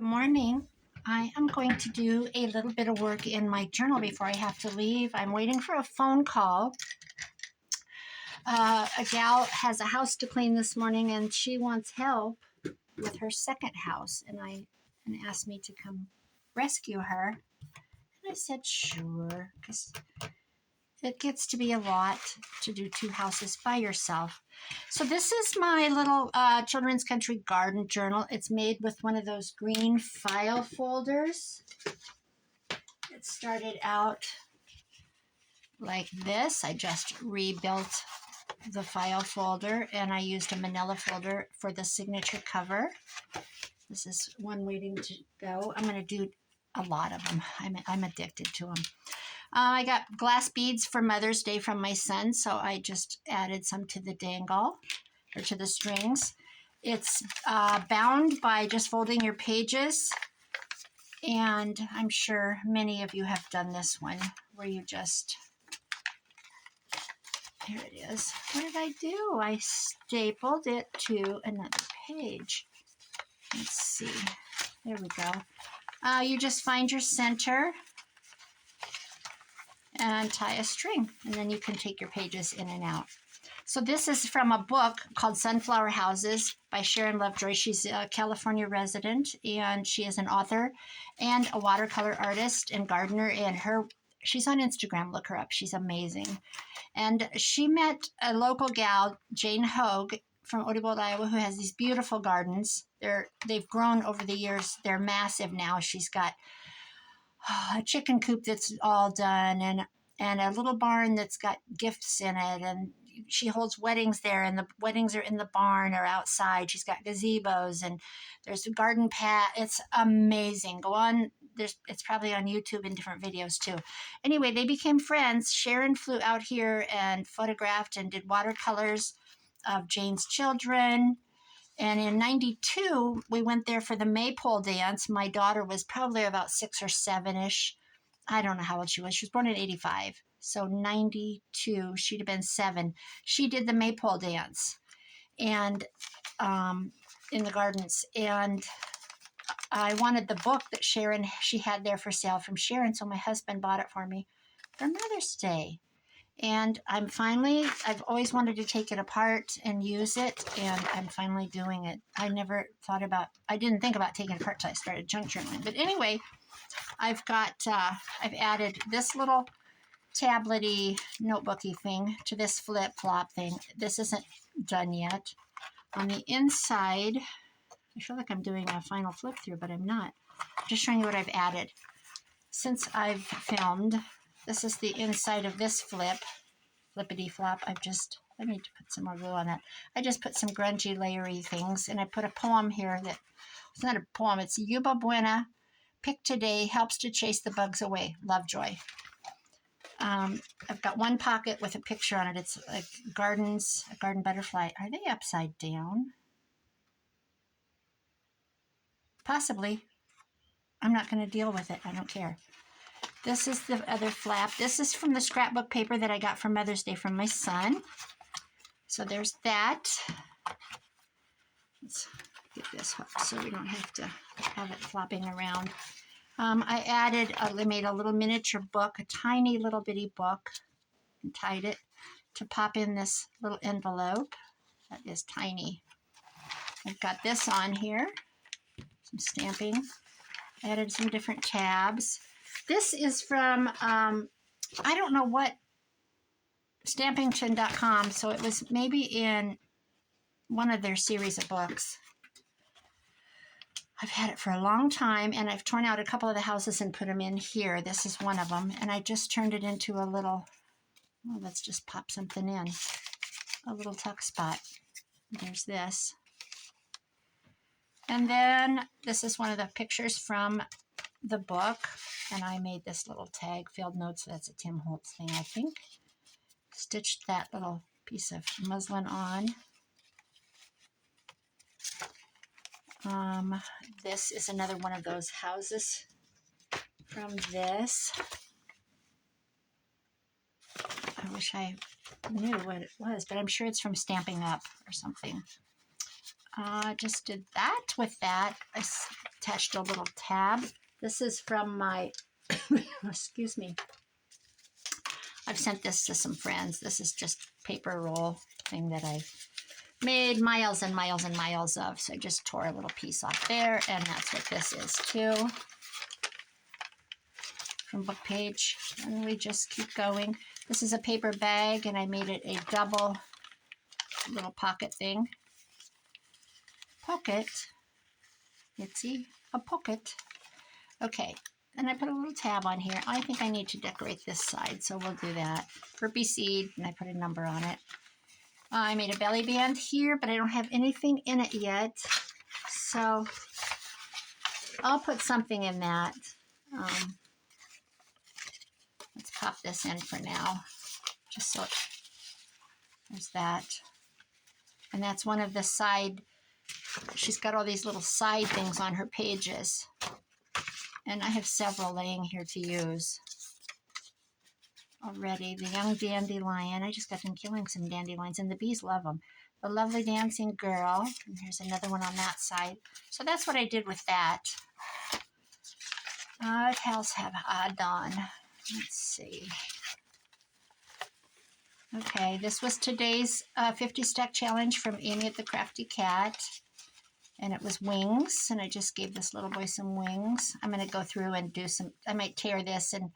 Good morning. I am going to do a little bit of work in my journal before I have to leave. I'm waiting for a phone call. A gal has a house to clean this morning and she wants help with her second house and asked me to come rescue her. And I said sure, because it gets to be a lot to do two houses by yourself. So this is my little Children's Country Garden journal. It's made with one of those green file folders. It started out like this. I just rebuilt the file folder and I used a manila folder for the signature cover. This is one waiting to go. I'm going to do a lot of them. I'm addicted to them. I got glass beads for Mother's Day from my son, so I just added some to the dangle, or to the strings. It's bound by just folding your pages, and I'm sure many of you have done this one, where you just, here it is. What did I do? I stapled it to another page. Let's see. There we go. You just find your center and tie a string, and then you can take your pages in and out. So this is from a book called Sunflower Houses by Sharon Lovejoy. She's a California resident, and she is an author and a watercolor artist and gardener, and she's on Instagram. Look her up. She's amazing. And she met a local gal, Jane Hogue, from Odebolt, Iowa, who has these beautiful gardens. They've grown over the years. They're massive now. She's got a chicken coop that's all done, and a little barn that's got gifts in it, and she holds weddings there, and the weddings are in the barn or outside. She's got gazebos, and there's a garden path. It's amazing. Go on. It's probably on YouTube in different videos too. Anyway, they became friends. Sharon flew out here and photographed and did watercolors of Jane's children. And in 92, we went there for the maypole dance. My daughter was probably about 6 or 7-ish. I don't know how old she was. She was born in 85. So 92, she'd have been 7. She did the maypole dance and in the gardens. And I wanted the book that she had there for sale from Sharon. So my husband bought it for me for Mother's Day. And I've always wanted to take it apart and use it, and I'm finally doing it. I didn't think about taking it apart until I started junk journaling. But anyway, I've added this little tablet-y, notebooky thing to this flip-flop thing. This isn't done yet. On the inside, I feel like I'm doing a final flip through, but I'm not. Just showing you what I've added. Since I've filmed, this is the inside of this flippity flop. I need to put some more glue on that. I just put some grungy layery things, and I put a poem here it's not a poem, it's Yuba Buena. Pick today helps to chase the bugs away. Lovejoy. I've got one pocket with a picture on it. It's like a garden butterfly. Are they upside down? Possibly. I'm not going to deal with it. I don't care. This is the other flap. This is from the scrapbook paper that I got for Mother's Day from my son. So there's that. Let's get this hooked so we don't have to have it flopping around. I made a little miniature book, a tiny little bitty book, and tied it to pop in this little envelope. That is tiny. I've got this on here, some stamping. I added some different tabs. This is from, I don't know what, stampington.com, so it was maybe in one of their series of books. I've had it for a long time, and I've torn out a couple of the houses and put them in here. This is one of them, and I just turned it into a little, let's just pop something in, a little tuck spot. There's this. And then this is one of the pictures from the book, and I made this little tag, field notes. That's a Tim Holtz thing, I think. Stitched that little piece of muslin on. This is another one of those houses from this. I wish I knew what it was, but I'm sure it's from Stamping Up or something. Just did that with that. I attached a little tab. This is from my, excuse me. I've sent this to some friends. This is just paper roll thing that I've made miles and miles and miles of. So I just tore a little piece off there, and that's what this is too. From book page, and we just keep going. This is a paper bag, and I made it a double little pocket thing. Pocket. Let's see, a pocket. Okay, and I put a little tab on here. I think I need to decorate this side, so we'll do that. Burpee seed, and I put a number on it. I made a belly band here, but I don't have anything in it yet, so I'll put something in that. Let's pop this in for now, just so there's that. And that's one of the side, she's got all these little side things on her pages. And I have several laying here to use already. The young dandelion, I just got them killing some dandelions, and the bees love them. The lovely dancing girl, and here's another one on that side. So that's what I did with that. What else have I done? Let's see. Okay, this was today's 50 stack challenge from Amy at the Crafty Cat. And it was wings, and I just gave this little boy some wings. I'm going to go through and do some, I might tear this and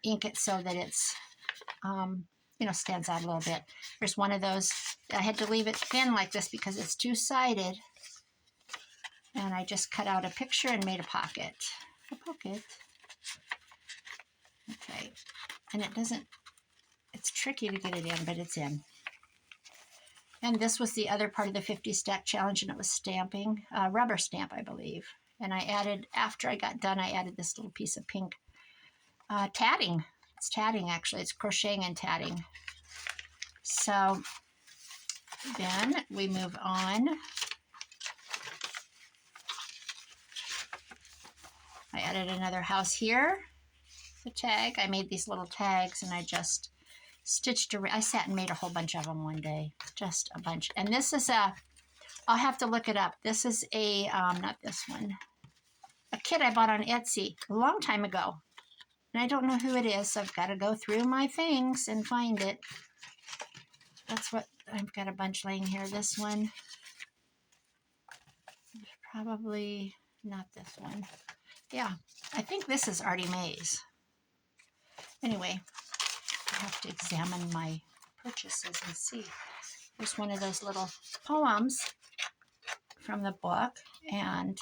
ink it so that it's, you know, stands out a little bit. There's one of those. I had to leave it thin like this because it's two-sided. And I just cut out a picture and made a pocket. A pocket. Okay. And it doesn't, it's tricky to get it in, but it's in. And this was the other part of the 50 stack challenge, and it was stamping, rubber stamp, I believe. And I added, after I got done, I added this little piece of pink tatting. It's tatting, actually. It's crocheting and tatting. So then we move on. I added another house here, the tag. I made these little tags, and I just stitched around. I sat and made a whole bunch of them one day, just a bunch. And this is a, I'll have to look it up. This is a, not this one, a kit I bought on Etsy a long time ago. And I don't know who it is, so I've got to go through my things and find it. That's what, I've got a bunch laying here. This one, probably not this one. Yeah, I think this is Artie Mae's. Anyway, I have to examine my purchases and see. There's one of those little poems from the book, and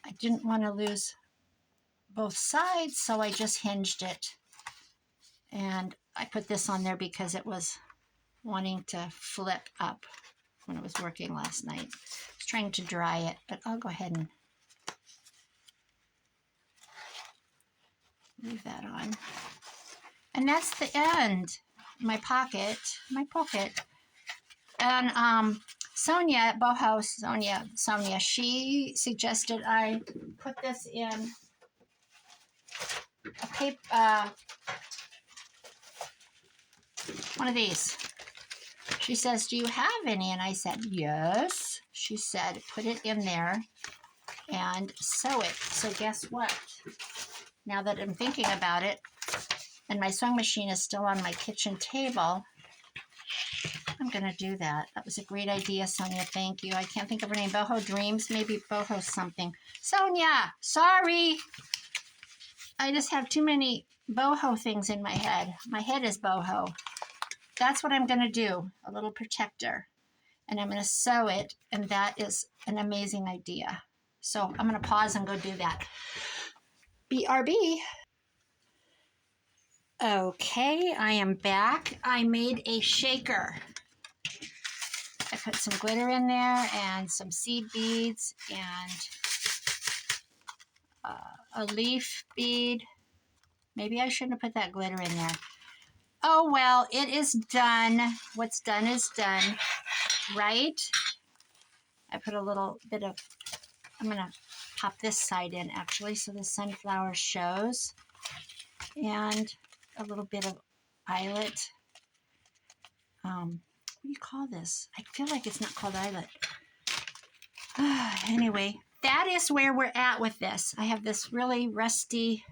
I didn't want to lose both sides, so I just hinged it. And I put this on there because it was wanting to flip up when it was working last night. I was trying to dry it, but I'll go ahead and leave that on. And that's the end. My pocket. And Sonia at Boho, Sonia, she suggested I put this in a paper, one of these. She says, do you have any? And I said, yes. She said, put it in there and sew it. So guess what? Now that I'm thinking about it, and my sewing machine is still on my kitchen table, I'm going to do that. That was a great idea, Sonia. Thank you. I can't think of her name. Boho Dreams? Maybe Boho something. Sonia! Sorry! I just have too many boho things in my head. My head is boho. That's what I'm going to do. A little protector. And I'm going to sew it. And that is an amazing idea. So I'm going to pause and go do that. BRB. Okay, I am back. I made a shaker. I put some glitter in there and some seed beads and a leaf bead. Maybe I shouldn't have put that glitter in there. Oh, well, it is done. What's done is done, right? I put a little bit of, I'm going to pop this side in, actually, so the sunflower shows. And a little bit of eyelet what do you call this? I feel like it's not called eyelet. Anyway, that is where we're at with this. I have this really rusty,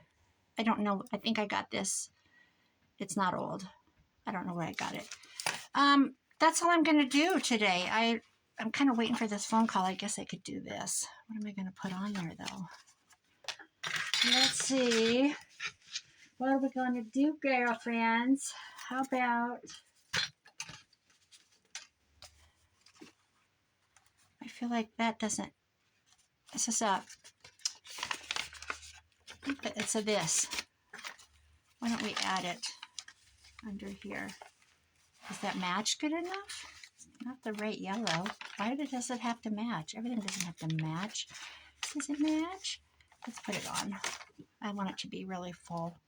I don't know, I think I got this. It's not old. I don't know where I got it. That's all I'm going to do today. I'm kind of waiting for this phone call. I guess I could do this. What am I going to put on there, though? Let's see. What are we going to do, girlfriends? How about... I feel like that doesn't... This is a... It's a this. Why don't we add it under here? Does that match good enough? It's not the right yellow. Why does it have to match? Everything doesn't have to match. Does it match? Let's put it on. I want it to be really full.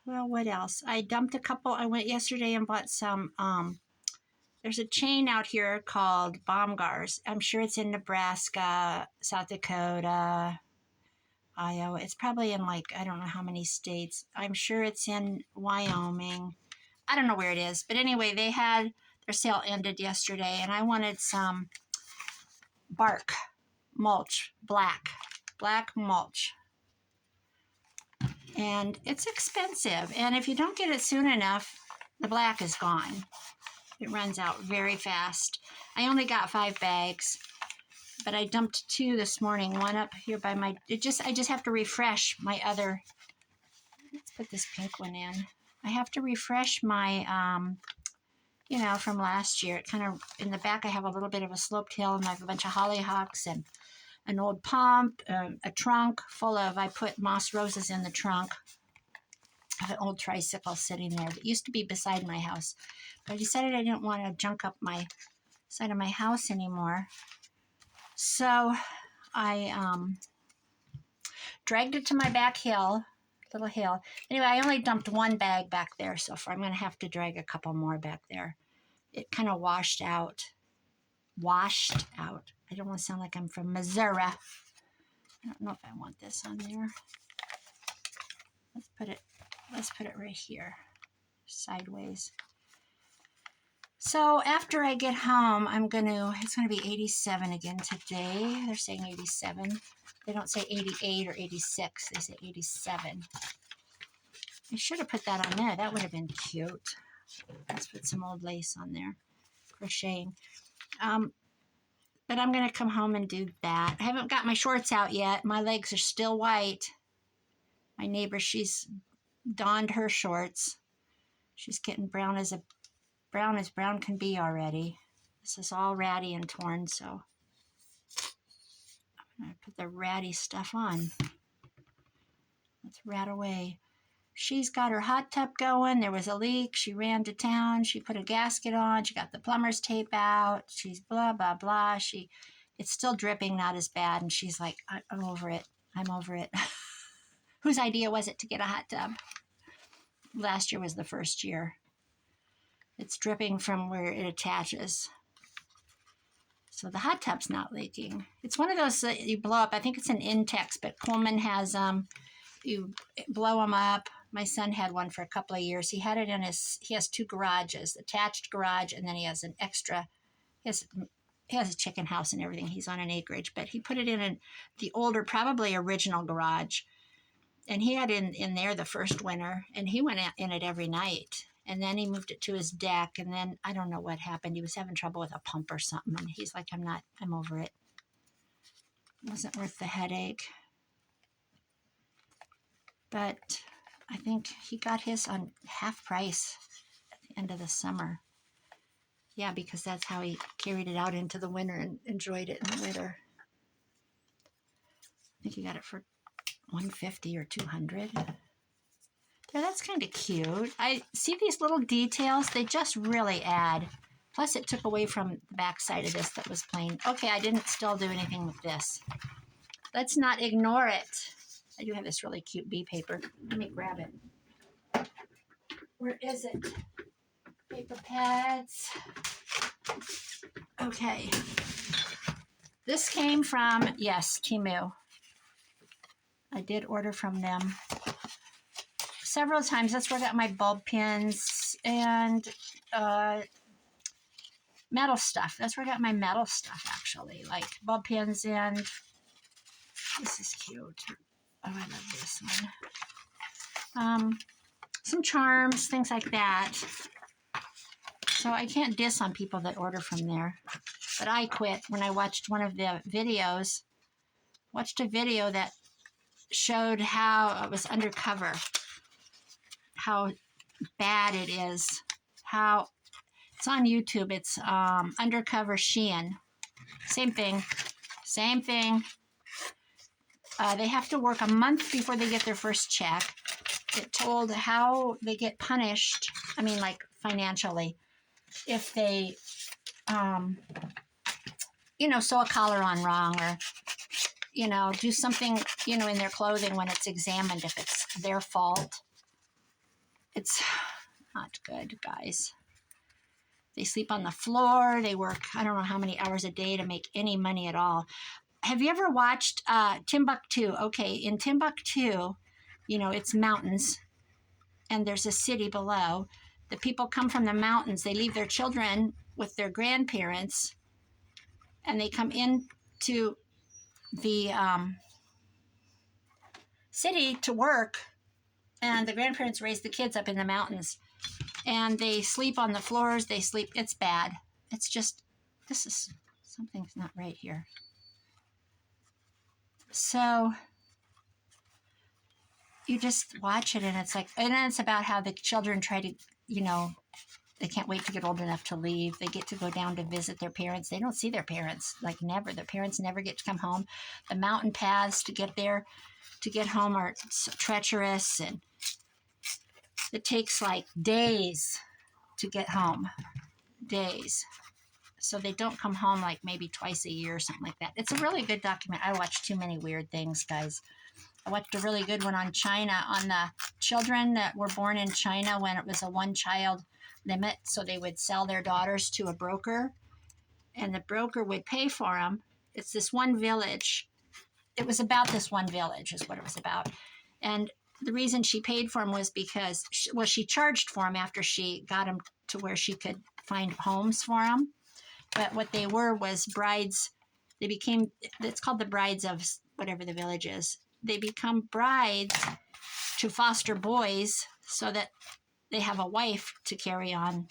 Well, what else? I dumped a couple. I went yesterday and bought some. There's a chain out here called Baumgars. I'm sure it's in Nebraska, South Dakota, Iowa. It's probably in like, I don't know how many states. I'm sure it's in Wyoming. I don't know where it is. But anyway, they had, their sale ended yesterday, and I wanted some bark mulch, black mulch. And it's expensive. And if you don't get it soon enough, the black is gone. It runs out very fast. I only got 5 bags, but I dumped 2 this morning. One up here by my, I just have to refresh my other, let's put this pink one in. I have to refresh my, you know, from last year. It kind of, in the back I have a little bit of a sloped hill, and I have a bunch of hollyhocks and an old pump, a trunk full of, I put moss roses in the trunk. I have an old tricycle sitting there that used to be beside my house. But I decided I didn't want to junk up my side of my house anymore. So I dragged it to my back hill, little hill. Anyway, I only dumped 1 bag back there so far. I'm going to have to drag a couple more back there. It kind of washed out. I don't want to sound like I'm from Missouri. I don't know if I want this on there. Let's put it right here, sideways. So after I get home, it's going to be 87 again today. They're saying 87. They don't say 88 or 86. They say 87. I should have put that on there. That would have been cute. Let's put some old lace on there. Crocheting. But I'm going to come home and do that. I haven't got my shorts out yet. My legs are still white. My neighbor, she's donned her shorts. She's getting brown as brown can be already. This is all ratty and torn, so I'm going to put the ratty stuff on. Let's rat away. She's got her hot tub going. There was a leak. She ran to town. She put a gasket on. She got the plumber's tape out. She's blah, blah, blah. It's still dripping, not as bad. And she's like, I'm over it. I'm over it. Whose idea was it to get a hot tub? Last year was the first year. It's dripping from where it attaches. So the hot tub's not leaking. It's one of those that you blow up. I think it's an Intex, but Coleman has, you blow them up. My son had one for a couple of years. He had it in he has 2 garages, attached garage, and then he has an extra, he has a chicken house and everything. He's on an acreage, but he put it in the older, probably original garage. And he had in there the first winter, and he went in it every night. And then he moved it to his deck, and then I don't know what happened. He was having trouble with a pump or something, and he's like, I'm over it. It wasn't worth the headache. But I think he got his on half price at the end of the summer. Yeah, because that's how he carried it out into the winter and enjoyed it in the winter. I think he got it for $150 or $200. Yeah, that's kind of cute. I see these little details. They just really add. Plus, it took away from the back side of this that was plain. Okay, I didn't still do anything with this. Let's not ignore it. I do have this really cute bee paper. Let me grab it. Where is it? Paper pads. Okay. This came from, yes, Temu. I did order from them several times. That's where I got my bulb pins and metal stuff. That's where I got my metal stuff, actually, like bulb pins. And this is cute. Oh, I love this one. Some charms, things like that. So I can't diss on people that order from there. But I quit when I watched one of the videos. Watched a video that showed how it was undercover, how bad it is, how it's on YouTube. It's undercover Shein. Same thing. They have to work a month before they get their first check. It told how they get punished. I mean, like financially, if they, sew a collar on wrong, or do something, in their clothing when it's examined, if it's their fault. It's not good, guys. They sleep on the floor. They work, I don't know how many hours a day to make any money at all. Have you ever watched Timbuktu? Okay, in Timbuktu, it's mountains, and there's a city below. The people come from the mountains. They leave their children with their grandparents, and they come into the city to work, and the grandparents raise the kids up in the mountains, and they sleep on the floors. It's bad. It's just, something's not right here. So you just watch it, and then it's about how the children try to, they can't wait to get old enough to leave. They get to go down to visit their parents. They don't see their parents, like never. Their parents never get to come home. The mountain paths to get there, to get home, are treacherous, and it takes like days to get home. Days. So they don't come home like maybe twice a year or something like that. It's a really good document. I watch too many weird things, guys. I watched a really good one on China, on the children that were born in China when it was a one-child limit. So they would sell their daughters to a broker, and the broker would pay for them. It's this one village. It was about this one village is what it was about. And the reason she paid for them was because, she charged for them after she got them to where she could find homes for them. But what they were was brides. It's called the brides of whatever the village is. They become brides to foster boys so that they have a wife to carry on,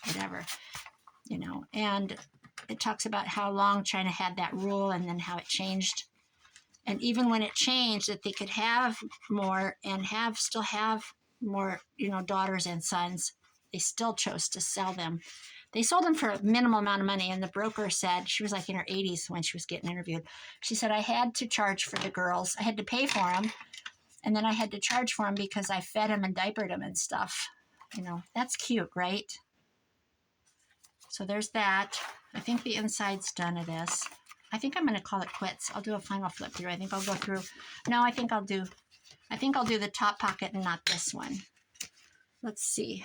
whatever, And it talks about how long China had that rule, and then how it changed. And even when it changed, that they could have more and still have more, daughters and sons, they still chose to sell them. They sold them for a minimal amount of money, and the broker said, she was like in her 80s when she was getting interviewed. She said, I had to charge for the girls. I had to pay for them, and then I had to charge for them because I fed them and diapered them and stuff. That's cute, right? So there's that. I think the inside's done of this. I think I'm going to call it quits. I'll do a final flip through. I think I'll go through. No, I think I'll do the top pocket and not this one. Let's see.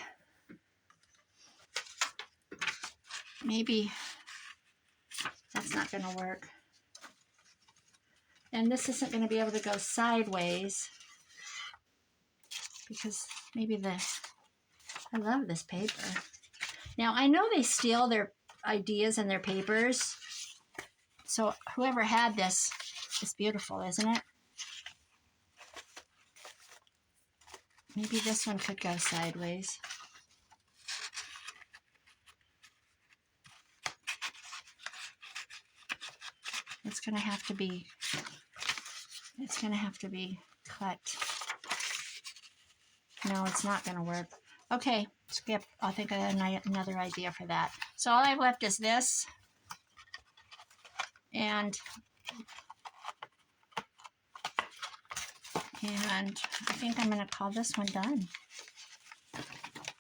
Maybe that's not going to work. And this isn't going to be able to go sideways because maybe I love this paper. Now, I know they steal their ideas and their papers. So whoever had this is beautiful, isn't it? Maybe this one could go sideways. It's going to have to be cut. No, it's not going to work. Okay, skip. I'll think of another idea for that. So all I've left is this. And I think I'm going to call this one done,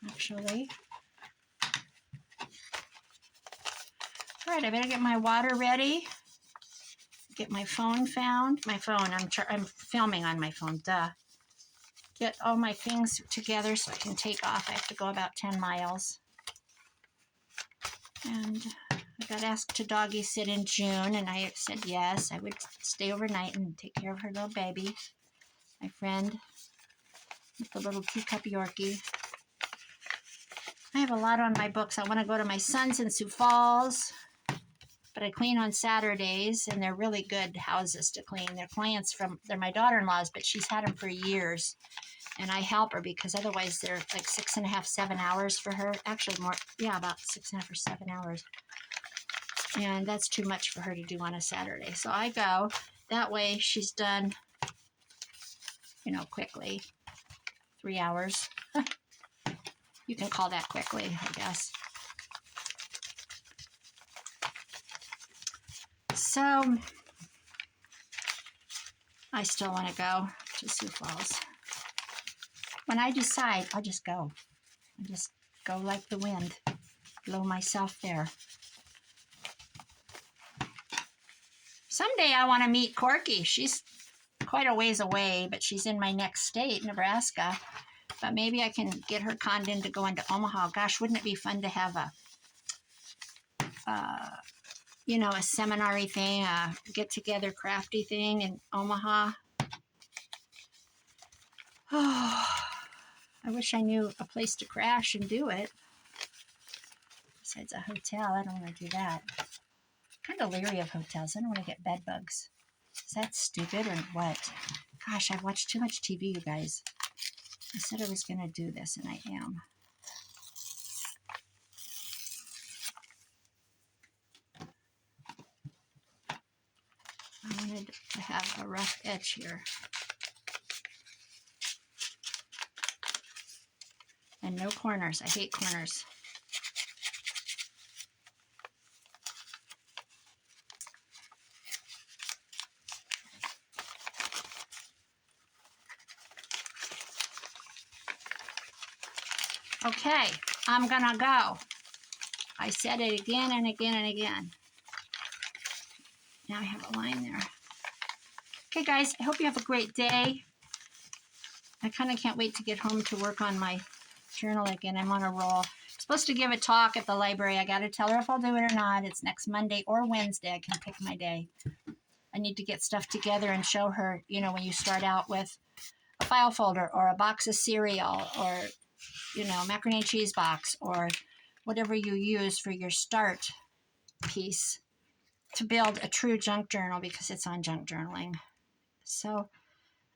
actually. All right, I better get my water ready. Get my phone found. My phone, I'm filming on my phone, duh. Get all my things together so I can take off. I have to go about 10 miles. And I got asked to doggy sit in June, and I said yes. I would stay overnight and take care of her little baby, my friend. with the little teacup Yorkie. I have a lot on my books. I want to go to my son's in Sioux Falls, but I clean on Saturdays, and they're really good houses to clean. They're clients they're my daughter-in-law's, but she's had them for years, and I help her because otherwise they're like 6.5, 7 hours for her. Actually more, yeah, about 6.5 or 7 hours. And that's too much for her to do on a Saturday. So I go. That way she's done, you know, quickly. 3 hours. You can call that quickly, I guess. So I still want to go to Sioux Falls. When I decide, I'll just go. I'll just go like the wind. Blow myself there. Someday I want to meet Corky. She's quite a ways away, but she's in my next state, Nebraska. But maybe I can get her conned in to go into Omaha. Gosh, wouldn't it be fun to have a, you know, a seminar-y thing, a get-together crafty thing in Omaha? Oh, I wish I knew a place to crash and do it. Besides a hotel, I don't want to do that. Kind of leery of hotels. I don't want to get bed bugs. Is that stupid or what? Gosh, I've watched too much TV, you guys. I said I was going to do this, and I am. I wanted to have a rough edge here. And no corners. I hate corners. Okay, I'm gonna go. I said it again and again and again. Now I have a line there. Okay, guys, I hope you have a great day. I kind of can't wait to get home to work on my journal again. I'm on a roll. I'm supposed to give a talk at the library. I got to tell her if I'll do it or not. It's next Monday or Wednesday. I can pick my day. I need to get stuff together and show her, you know, when you start out with a file folder or a box of cereal or, you know, macaroni and cheese box or whatever you use for your start piece to build a true junk journal because it's on junk journaling. So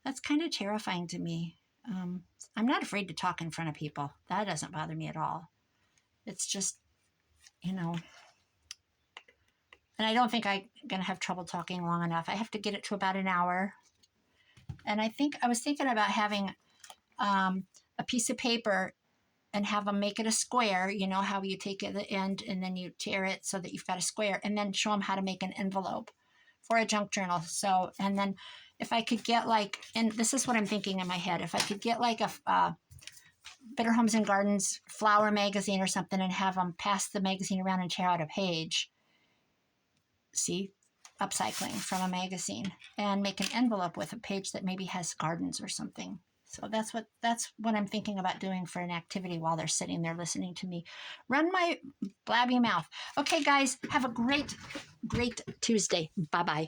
that's kind of terrifying to me. I'm not afraid to talk in front of people. That doesn't bother me at all. It's just, you know, and I don't think I'm going to have trouble talking long enough. I have to get it to about an hour. And I was thinking about having a piece of paper and have them make it a square, you know, how you take it at the end and then you tear it so that you've got a square, and then show them how to make an envelope for a junk journal. So, and then if I could get like, and this is what I'm thinking in my head, if I could get like a Better Homes and Gardens flower magazine or something and have them pass the magazine around and tear out a page. See, upcycling from a magazine, and make an envelope with a page that maybe has gardens or something. So that's what I'm thinking about doing for an activity while they're sitting there listening to me run my blabby mouth. Okay, guys, have a great Tuesday. Bye-bye.